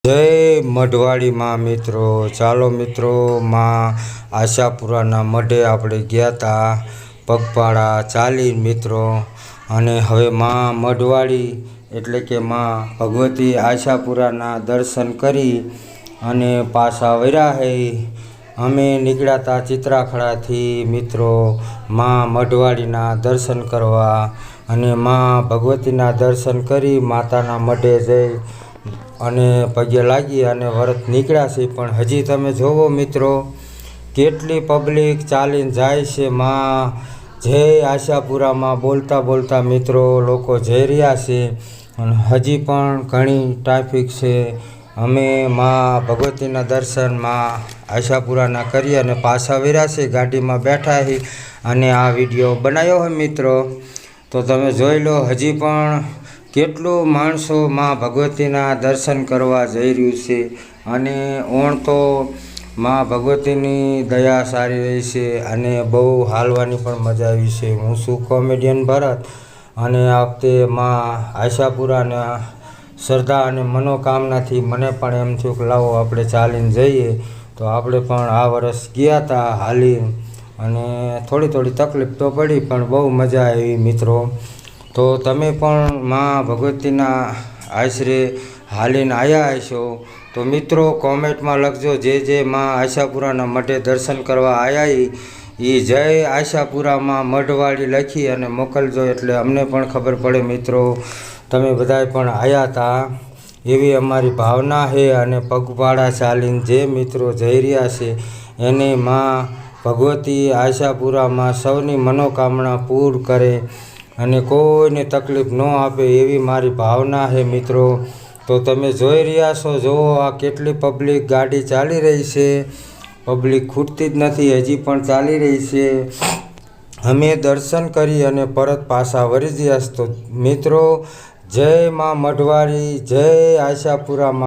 જય મઢવાડી માં મિત્રો, ચાલો મિત્રો માં આશાપુરાના મઢે આપણે ગયા હતા પગપાળા ચાલી મિત્રો. અને હવે માં મઢવાડી એટલે કે માં ભગવતી આશાપુરાના દર્શન કરી અને પાછા વર્યા હે. અમે નીકળ્યા હતા ચિત્રાખડાથી મિત્રો માં મઢવાડીના દર્શન કરવા અને માં ભગવતીના દર્શન કરી માતાના મઢે જઈ અને પગે લાગી અને વરત નીકળ્યા છે. પણ હજી તમે જોવો મિત્રો કેટલી પબ્લિક ચાલીને જાય છે માં જય આશાપુરામાં બોલતા બોલતા મિત્રો લોકો જઈ રહ્યા છે. અને હજી પણ ઘણી ટ્રાફિક છે. અમે માં ભગવતીના દર્શન માં આશાપુરાના કરી અને પાછા વર્યા છે, ગાડીમાં બેઠા છે અને આ વિડીયો બનાવ્યો હોય મિત્રો. તો તમે જોઈ લો હજી પણ કેટલું માણસો માં ભગવતીના દર્શન કરવા જઈ રહ્યું છે. અને ઓણ તો માં ભગવતીની દયા સારી રહી છે અને બહુ હાલવાની પણ મજા આવી છે. હું છું કોમેડિયન ભરત અને આ વખતે માં આશાપુરાના શ્રદ્ધા અને મનોકામનાથી મને પણ એમ થયું કે લાવો આપણે ચાલીને જઈએ. તો આપણે પણ આ વર્ષ ગયા હતા હાલી અને થોડી તકલીફ તો પડી પણ બહુ મજા આવી મિત્રો. તો તમે પણ માં ભગવતીના આશરે હાલીને આવ્યા હશો તો મિત્રો કોમેન્ટમાં લખજો જે માં આશાપુરાના મઢે દર્શન કરવા આવ્યા એ જય આશાપુરામાં મઢવાડી લખી અને મોકલજો, એટલે અમને પણ ખબર પડે મિત્રો તમે બધાય પણ આવ્યા હતા એવી અમારી ભાવના છે. અને પગપાળા ચાલીને જે મિત્રો જઈ રહ્યા છે એને માં ભગવતી આશાપુરામાં સૌની મનોકામના પૂર્ણ કરે અને કોઈને તકલીફ ન આપે એવી મારી ભાવના છે મિત્રો. તો તમે જોઈ રહ્યા છો, જુઓ આ કેટલી પબ્લિક ગાડી ચાલી રહી છે. પબ્લિક ખૂટતી જ નથી, હજી પણ ચાલી રહી છે. અમે દર્શન કરી અને પરત પાછા વળી ગયા. તો મિત્રો જય માં મઢવાડી, જય આશાપુરામાં.